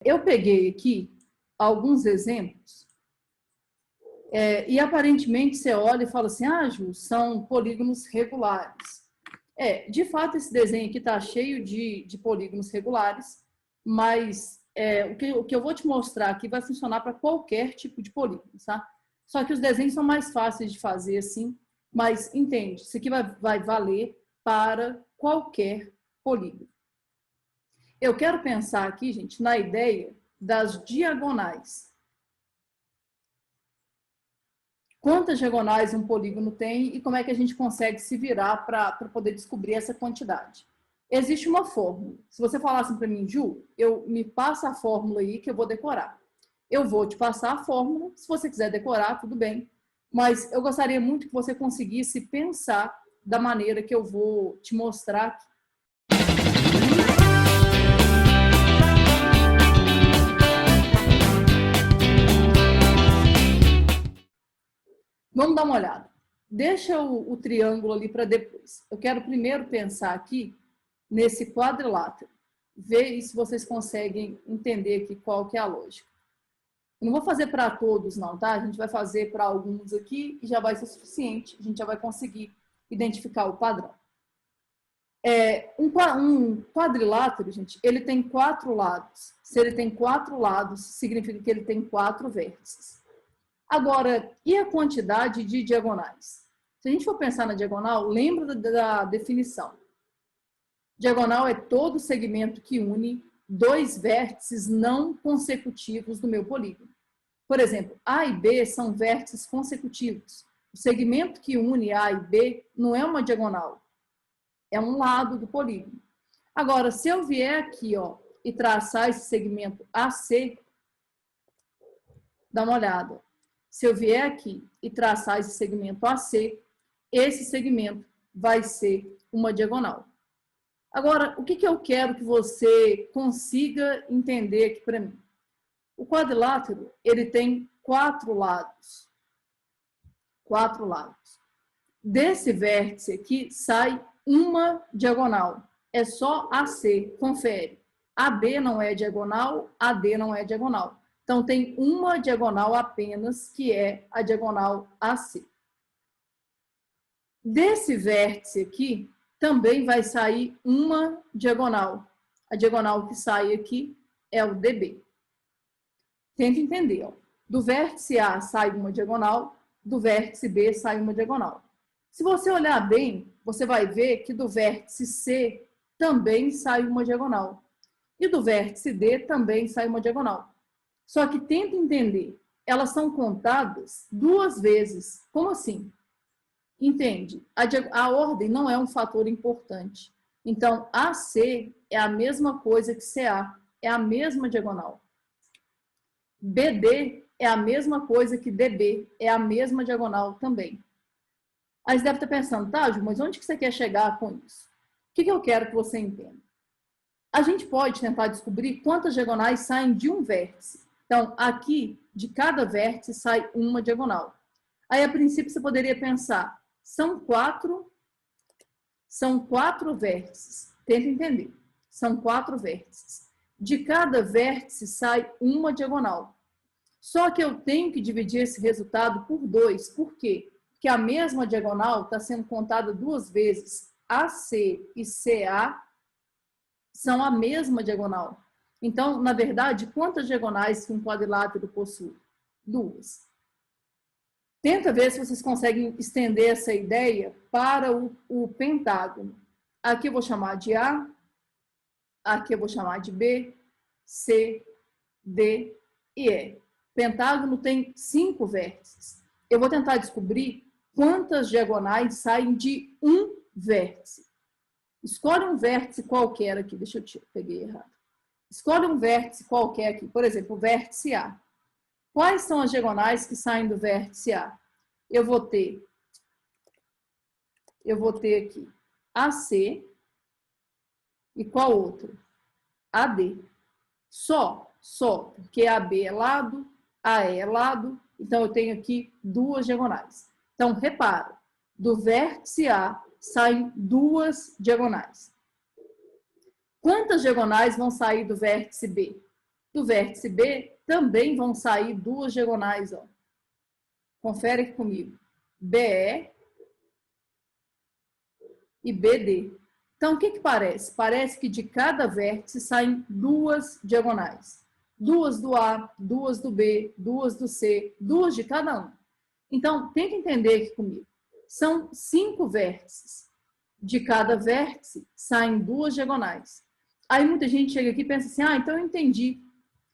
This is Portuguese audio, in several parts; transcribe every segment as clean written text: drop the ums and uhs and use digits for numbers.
Eu peguei aqui alguns exemplos e aparentemente você olha e fala assim, Ju, são polígonos regulares. De fato, esse desenho aqui está cheio de polígonos regulares, mas o que eu vou te mostrar aqui vai funcionar para qualquer tipo de polígono, tá? Só que os desenhos são mais fáceis de fazer assim, mas entende, isso aqui vai valer para qualquer polígono. Eu quero pensar aqui, gente, na ideia das diagonais. Quantas diagonais um polígono tem e como é que a gente consegue se virar para poder descobrir essa quantidade? Existe uma fórmula. Se você falar assim para mim, Ju, me passa a fórmula aí que eu vou decorar. Eu vou te passar a fórmula, se você quiser decorar, tudo bem. Mas eu gostaria muito que você conseguisse pensar da maneira que eu vou te mostrar aqui. Vamos dar uma olhada. Deixa o triângulo ali para depois. Eu quero primeiro pensar aqui nesse quadrilátero. Ver se vocês conseguem entender aqui qual que é a lógica. Eu não vou fazer para todos não, tá? A gente vai fazer para alguns aqui e já vai ser suficiente. A gente já vai conseguir identificar o padrão. Um quadrilátero, gente, ele tem 4 lados. Se ele tem 4 lados, significa que ele tem 4 vértices. Agora, e a quantidade de diagonais? Se a gente for pensar na diagonal, lembra da definição. Diagonal é todo segmento que une 2 vértices não consecutivos do meu polígono. Por exemplo, A e B são vértices consecutivos. O segmento que une A e B não é uma diagonal, é um lado do polígono. Agora, se eu vier aqui e traçar esse segmento AC, dá uma olhada. Se eu vier aqui e traçar esse segmento AC, esse segmento vai ser uma diagonal. Agora, o que eu quero que você consiga entender aqui para mim? O quadrilátero, ele tem 4 lados. 4 lados. Desse vértice aqui sai uma diagonal. É só AC, confere. AB não é diagonal, AD não é diagonal. Então, tem uma diagonal apenas, que é a diagonal AC. Desse vértice aqui, também vai sair uma diagonal. A diagonal que sai aqui é o DB. Tenta entender. Do vértice A sai uma diagonal, do vértice B sai uma diagonal. Se você olhar bem, você vai ver que do vértice C também sai uma diagonal. E do vértice D também sai uma diagonal. Só que tenta entender, elas são contadas 2 vezes. Como assim? Entende? A ordem não é um fator importante. Então, AC é a mesma coisa que CA, é a mesma diagonal. BD é a mesma coisa que DB, é a mesma diagonal também. Aí você deve estar pensando, tá, Ju, mas onde que você quer chegar com isso? O que eu quero que você entenda? A gente pode tentar descobrir quantas diagonais saem de um vértice. Então, aqui, de cada vértice, sai uma diagonal. Aí, a princípio, você poderia pensar, são 4 vértices. Tenta entender. São 4 vértices. De cada vértice sai uma diagonal. Só que eu tenho que dividir esse resultado por 2. Por quê? Porque a mesma diagonal está sendo contada 2 vezes. AC e CA são a mesma diagonal. Então, na verdade, quantas diagonais que um quadrilátero possui? 2. Tenta ver se vocês conseguem estender essa ideia para o pentágono. Aqui eu vou chamar de A, aqui eu vou chamar de B, C, D e E. Pentágono tem 5 vértices. Eu vou tentar descobrir quantas diagonais saem de um vértice. Escolhe um vértice qualquer aqui. Deixa eu tirar, peguei errado. Escolhe um vértice qualquer aqui. Por exemplo, o vértice A. Quais são as diagonais que saem do vértice A? Eu vou ter aqui AC e qual outro? AD. Só, porque AB é lado, AE é lado, então eu tenho aqui 2 diagonais. Então, repara, do vértice A saem 2 diagonais. Quantas diagonais vão sair do vértice B? Do vértice B também vão sair duas diagonais, ó. Confere aqui comigo. BE e BD. Então, o que que parece? Parece que de cada vértice saem duas diagonais. Duas do A, duas do B, duas do C, duas de cada um. Então, tenta entender aqui comigo. São 5 vértices. De cada vértice saem duas diagonais. Aí muita gente chega aqui e pensa assim, então eu entendi.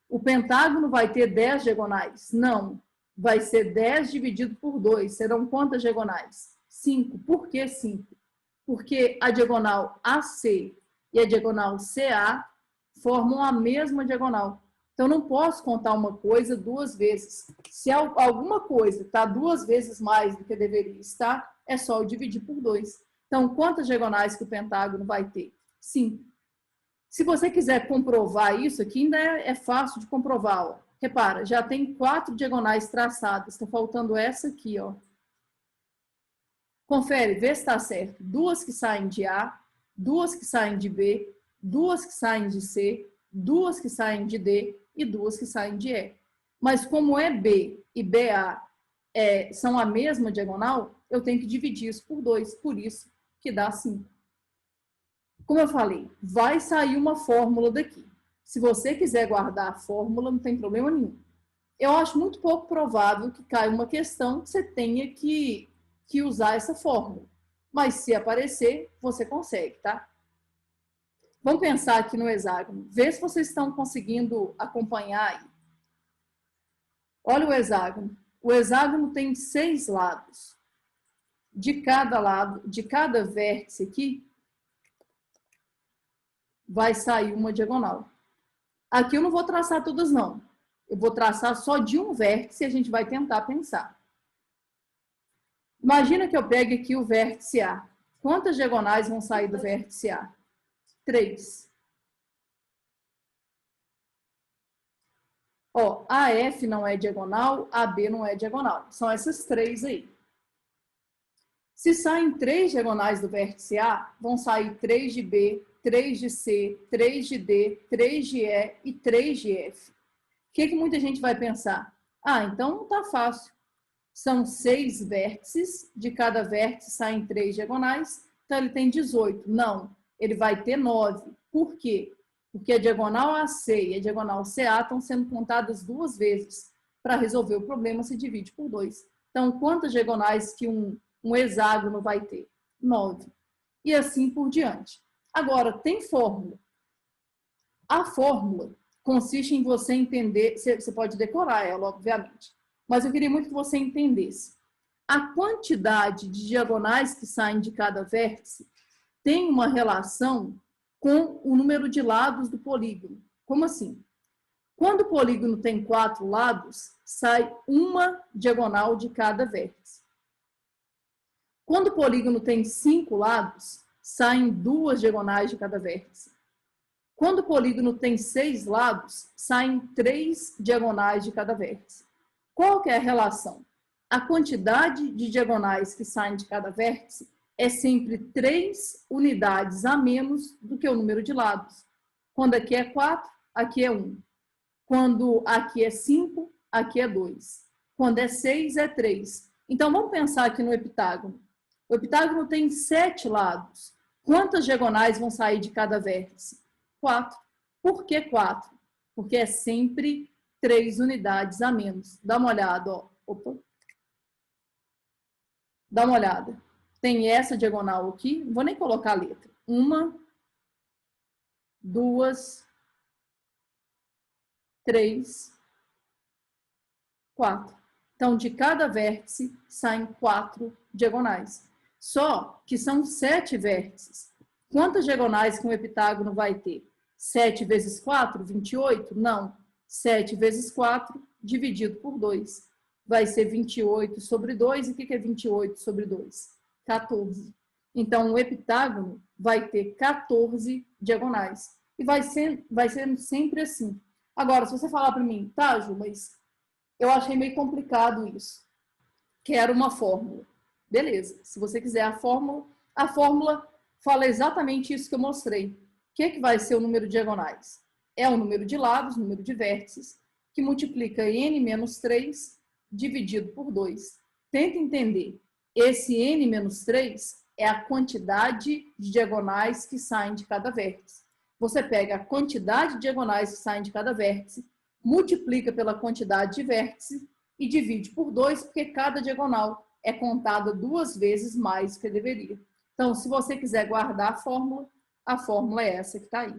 O pentágono vai ter 10 diagonais. Não, vai ser 10 dividido por 2. Serão quantas diagonais? 5. Por que 5? Porque a diagonal AC e a diagonal CA formam a mesma diagonal. Então, não posso contar uma coisa duas vezes. Se alguma coisa está 2 vezes mais do que deveria estar, é só eu dividir por 2. Então, quantas diagonais que o pentágono vai ter? 5. Se você quiser comprovar isso aqui, ainda é fácil de comprovar. Ó. Repara, já tem 4 diagonais traçadas. Está faltando essa aqui, ó. Confere, vê se está certo. 2 que saem de A, 2 que saem de B, 2 que saem de C, 2 que saem de D e 2 que saem de E. Mas como EB e BA são a mesma diagonal, eu tenho que dividir isso por 2, por isso que dá 5. Como eu falei, vai sair uma fórmula daqui. Se você quiser guardar a fórmula, não tem problema nenhum. Eu acho muito pouco provável que caia uma questão que você tenha que usar essa fórmula. Mas se aparecer, você consegue, tá? Vamos pensar aqui no hexágono. Vê se vocês estão conseguindo acompanhar aí. Olha o hexágono. O hexágono tem 6 lados. De cada lado, de cada vértice aqui, vai sair uma diagonal. Aqui eu não vou traçar todas, não. Eu vou traçar só de um vértice e a gente vai tentar pensar. Imagina que eu pegue aqui o vértice A. Quantas diagonais vão sair do vértice A? 3. Ó, AF não é diagonal, AB não é diagonal. São essas 3 aí. Se saem 3 diagonais do vértice A, vão sair 3 de B, 3 de C, 3 de D, 3 de E e 3 de F. O que muita gente vai pensar? Então não está fácil. São 6 vértices, de cada vértice saem 3 diagonais, então ele tem 18. Não, ele vai ter 9. Por quê? Porque a diagonal AC e a diagonal CA estão sendo contadas 2 vezes. Para resolver o problema, se divide por 2. Então, quantas diagonais que um hexágono vai ter? 9. E assim por diante. Agora, tem fórmula. A fórmula consiste em você entender, você pode decorar ela, obviamente, mas eu queria muito que você entendesse. A quantidade de diagonais que saem de cada vértice tem uma relação com o número de lados do polígono. Como assim? Quando o polígono tem 4 lados, sai uma diagonal de cada vértice. Quando o polígono tem 5 lados, saem 2 diagonais de cada vértice. Quando o polígono tem 6 lados, saem 3 diagonais de cada vértice. Qual que é a relação? A quantidade de diagonais que saem de cada vértice é sempre 3 unidades a menos do que o número de lados. Quando aqui é 4, aqui é 1. Quando aqui é 5, aqui é 2. Quando é 6, é 3. Então, vamos pensar aqui no heptágono. O heptágono tem 7 lados. Quantas diagonais vão sair de cada vértice? 4. Por que 4? Porque é sempre 3 unidades a menos. Dá uma olhada, ó. Opa. Dá uma olhada. Tem essa diagonal aqui. Não vou nem colocar a letra. 1, 2, 3, 4. Então, de cada vértice, saem 4 diagonais. Só que são 7 vértices. Quantas diagonais que um heptágono vai ter? 7 vezes 4, 28? Não. 7 vezes 4, dividido por 2. Vai ser 28 sobre 2. E o que é 28 sobre 2? 14. Então, o heptágono vai ter 14 diagonais. E vai ser sempre assim. Agora, se você falar para mim, tá, Ju, mas eu achei meio complicado isso. Quero uma fórmula. Beleza. Se você quiser a fórmula fala exatamente isso que eu mostrei. O que vai ser o número de diagonais? é o número de lados, número de vértices, que multiplica n menos 3 dividido por 2. Tenta entender. Esse n menos 3 é a quantidade de diagonais que saem de cada vértice. Você pega a quantidade de diagonais que saem de cada vértice, multiplica pela quantidade de vértices e divide por 2, porque cada diagonal é contada 2 vezes mais do que deveria. Então, se você quiser guardar a fórmula é essa que está aí.